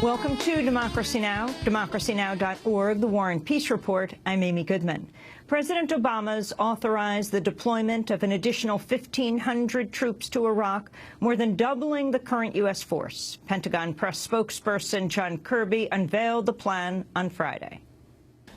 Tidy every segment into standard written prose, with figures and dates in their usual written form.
Welcome to Democracy Now!, democracynow.org, the War and Peace Report. I'm Amy Goodman. President Obama's authorized the deployment of an additional 1,500 troops to Iraq, more than doubling the current U.S. force. Pentagon press spokesperson John Kirby unveiled the plan on Friday.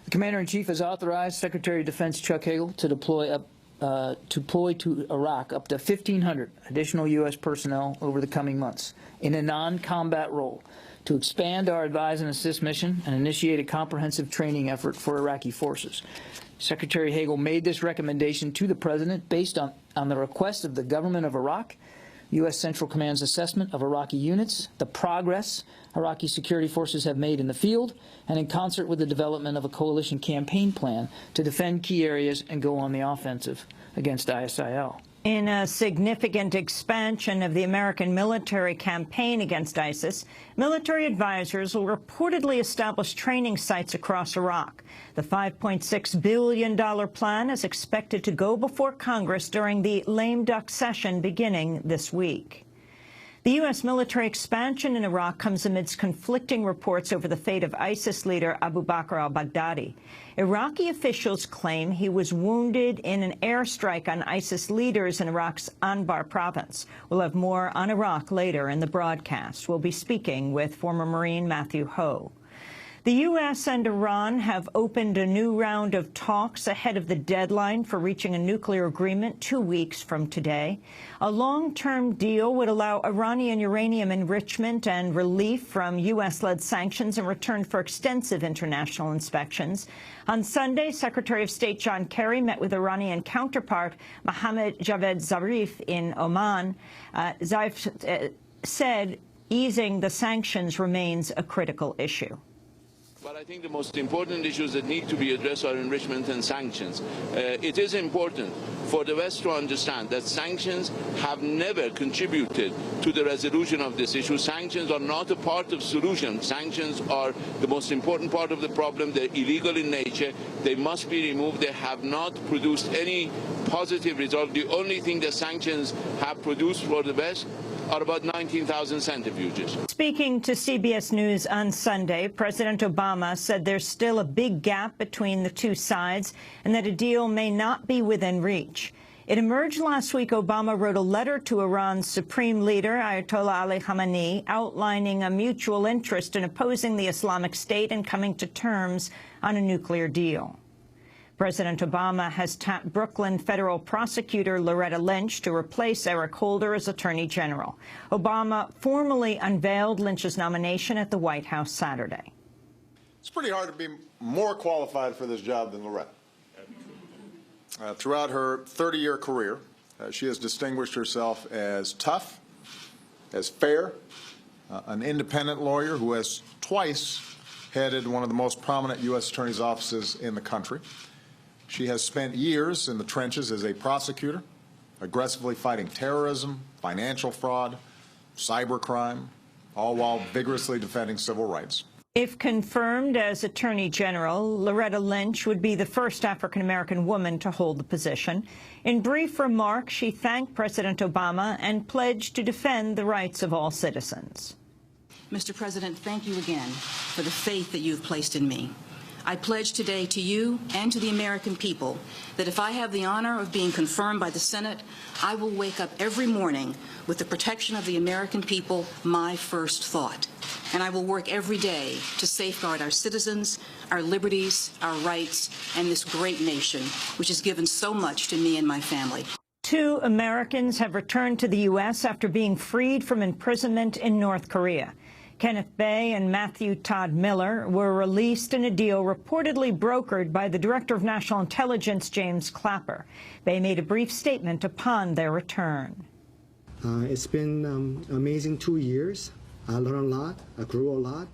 The Commander-in-Chief has authorized Secretary of Defense Chuck Hagel to deploy to Iraq up to 1,500 additional U.S. personnel over the coming months in a non-combat role to expand our advise and assist mission and initiate a comprehensive training effort for Iraqi forces. Secretary Hagel made this recommendation to the President based on the request of the government of Iraq, U.S. Central Command's assessment of Iraqi units, the progress Iraqi security forces have made in the field, and in concert with the development of a coalition campaign plan to defend key areas and go on the offensive against ISIL. In a significant expansion of the American military campaign against ISIS, military advisors will reportedly establish training sites across Iraq. The $5.6 billion plan is expected to go before Congress during the lame duck session beginning this week. The U.S. military expansion in Iraq comes amidst conflicting reports over the fate of ISIS leader Abu Bakr al-Baghdadi. Iraqi officials claim he was wounded in an airstrike on ISIS leaders in Iraq's Anbar province. We'll have more on Iraq later in the broadcast. We'll be speaking with former Marine Matthew Ho. The U.S. and Iran have opened a new round of talks ahead of the deadline for reaching a nuclear agreement 2 weeks from today. A long-term deal would allow Iranian uranium enrichment and relief from U.S.-led sanctions in return for extensive international inspections. On Sunday, Secretary of State John Kerry met with Iranian counterpart Mohammad Javad Zarif in Oman. Zarif said easing the sanctions remains a critical issue. But I think the most important issues that need to be addressed are enrichment and sanctions. It is important for the West to understand that sanctions have never contributed to the resolution of this issue. Sanctions are not a part of the solution. Sanctions are the most important part of the problem. They're illegal in nature. They must be removed. They have not produced any positive result. The only thing that sanctions have produced for the West are about 19,000 centrifuges. Speaking to CBS News on Sunday, President Obama said there's still a big gap between the two sides and that a deal may not be within reach. It emerged last week Obama wrote a letter to Iran's supreme leader, Ayatollah Ali Khamenei, outlining a mutual interest in opposing the Islamic State and coming to terms on a nuclear deal. President Obama has tapped Brooklyn federal prosecutor Loretta Lynch to replace Eric Holder as Attorney General. Obama formally unveiled Lynch's nomination at the White House Saturday. It's pretty hard to be more qualified for this job than Loretta. Throughout her 30-year career, she has distinguished herself as tough, as fair, an independent lawyer who has twice headed one of the most prominent U.S. attorney's offices in the country. She has spent years in the trenches as a prosecutor, aggressively fighting terrorism, financial fraud, cybercrime, all while vigorously defending civil rights. If confirmed as Attorney General, Loretta Lynch would be the first African-American woman to hold the position. In brief remarks, she thanked President Obama and pledged to defend the rights of all citizens. Mr. President, thank you again for the faith that you've placed in me. I pledge today to you and to the American people that if I have the honor of being confirmed by the Senate, I will wake up every morning with the protection of the American people my first thought. And I will work every day to safeguard our citizens, our liberties, our rights, and this great nation, which has given so much to me and my family. 2 Americans have returned to the U.S. after being freed from imprisonment in North Korea. Kenneth Bay and Matthew Todd Miller were released in a deal reportedly brokered by the Director of National Intelligence, James Clapper. Bay made a brief statement upon their return. It's been amazing 2 years. I learned a lot. I grew a lot.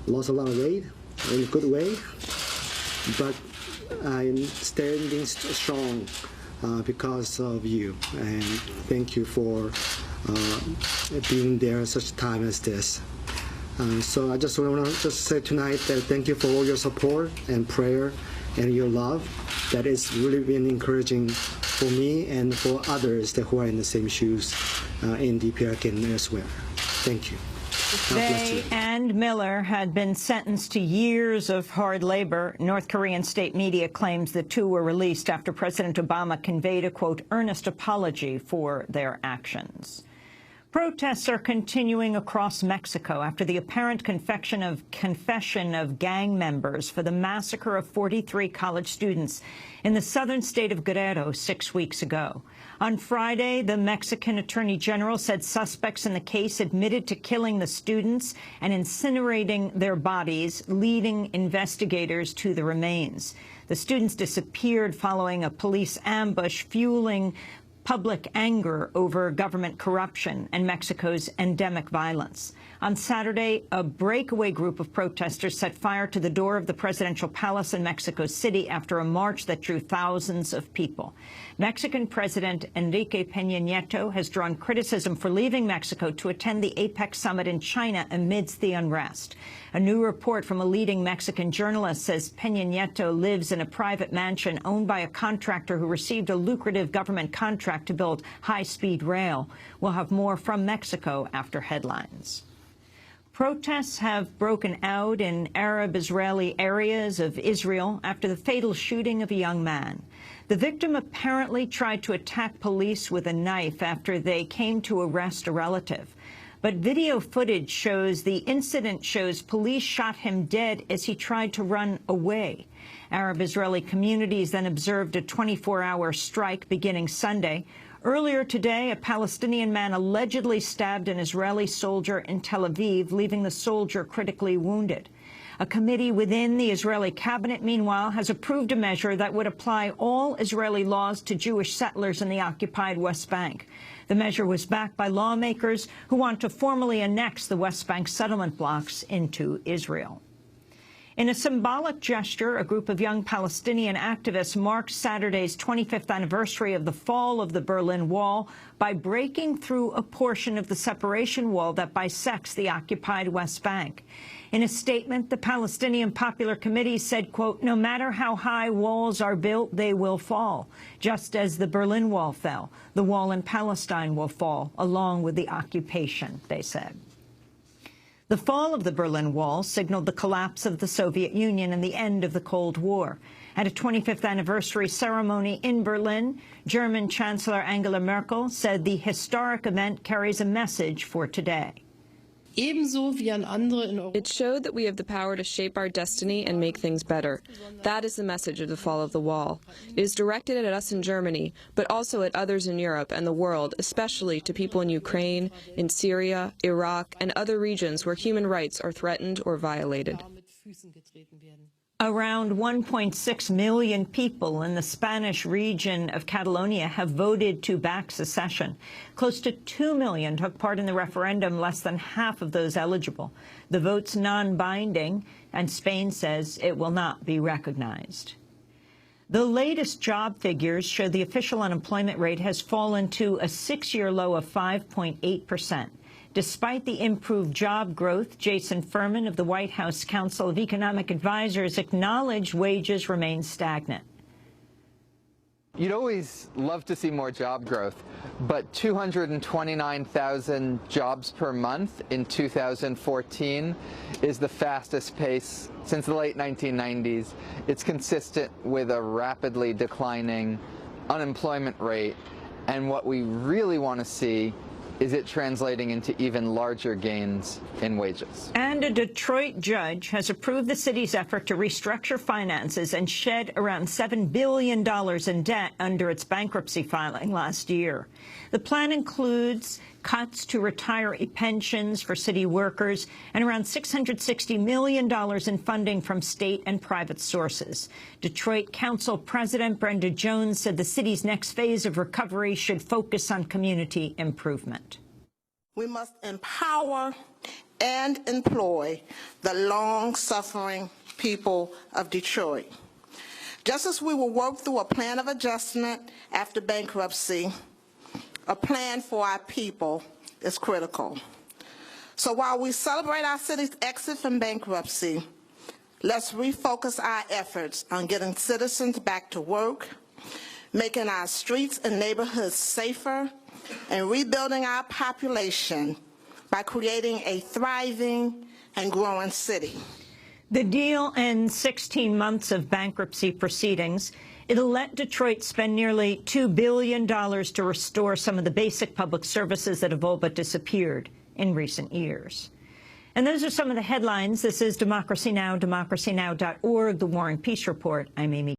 Lost a lot of weight in a good way. But I'm standing strong because of you. And thank you for being there at such a time as this. So I just want to say tonight that thank you for all your support and prayer and your love. That has really been encouraging for me and for others that who are in the same shoes in DPRK and elsewhere. Thank you. They and Miller had been sentenced to years of hard labor. North Korean state media claims the two were released after President Obama conveyed a, quote, earnest apology for their actions. Protests are continuing across Mexico after the apparent confession of gang members for the massacre of 43 college students in the southern state of Guerrero 6 weeks ago. On Friday, the Mexican Attorney General said suspects in the case admitted to killing the students and incinerating their bodies, leading investigators to the remains. The students disappeared following a police ambush, fueling public anger over government corruption and Mexico's endemic violence. On Saturday, a breakaway group of protesters set fire to the door of the presidential palace in Mexico City after a march that drew thousands of people. Mexican President Enrique Peña Nieto has drawn criticism for leaving Mexico to attend the APEC summit in China amidst the unrest. A new report from a leading Mexican journalist says Peña Nieto lives in a private mansion owned by a contractor who received a lucrative government contract to build high-speed rail. We'll have more from Mexico after headlines. Protests have broken out in Arab-Israeli areas of Israel after the fatal shooting of a young man. The victim apparently tried to attack police with a knife after they came to arrest a relative. But video footage shows the incident shows police shot him dead as he tried to run away. Arab-Israeli communities then observed a 24-hour strike beginning Sunday. Earlier today, a Palestinian man allegedly stabbed an Israeli soldier in Tel Aviv, leaving the soldier critically wounded. A committee within the Israeli cabinet, meanwhile, has approved a measure that would apply all Israeli laws to Jewish settlers in the occupied West Bank. The measure was backed by lawmakers who want to formally annex the West Bank settlement blocks into Israel. In a symbolic gesture, a group of young Palestinian activists marked Saturday's 25th anniversary of the fall of the Berlin Wall by breaking through a portion of the separation wall that bisects the occupied West Bank. In a statement, the Palestinian Popular Committee said, quote, no matter how high walls are built, they will fall. Just as the Berlin Wall fell, the wall in Palestine will fall, along with the occupation, they said. The fall of the Berlin Wall signaled the collapse of the Soviet Union and the end of the Cold War. At a 25th anniversary ceremony in Berlin, German Chancellor Angela Merkel said the historic event carries a message for today. It showed that we have the power to shape our destiny and make things better. That is the message of the fall of the wall. It is directed at us in Germany, but also at others in Europe and the world, especially to people in Ukraine, in Syria, Iraq, and other regions where human rights are threatened or violated. Around 1.6 million people in the Spanish region of Catalonia have voted to back secession. Close to 2 million took part in the referendum, less than half of those eligible. The vote's non-binding, and Spain says it will not be recognized. The latest job figures show the official unemployment rate has fallen to a 6-year low of 5.8%. Despite the improved job growth, Jason Furman of the White House Council of Economic Advisors acknowledged wages remain stagnant. You'd always love to see more job growth, but 229,000 jobs per month in 2014 is the fastest pace since the late 1990s. It's consistent with a rapidly declining unemployment rate, and what we really want to see is it translating into even larger gains in wages. And a Detroit judge has approved the city's effort to restructure finances and shed around $7 billion in debt under its bankruptcy filing last year. The plan includes cuts to retiree pensions for city workers and around $660 million in funding from state and private sources. Detroit Council President Brenda Jones said the city's next phase of recovery should focus on community improvement. We must empower and employ the long-suffering people of Detroit. Just as we will work through a plan of adjustment after bankruptcy, a plan for our people is critical. So while we celebrate our city's exit from bankruptcy, let's refocus our efforts on getting citizens back to work, making our streets and neighborhoods safer, and rebuilding our population by creating a thriving and growing city. The deal ends 16 months of bankruptcy proceedings. It'll let Detroit spend nearly $2 billion to restore some of the basic public services that have all but disappeared in recent years. And those are some of the headlines. This is Democracy Now!, democracynow.org, The War and Peace Report. I'm Amy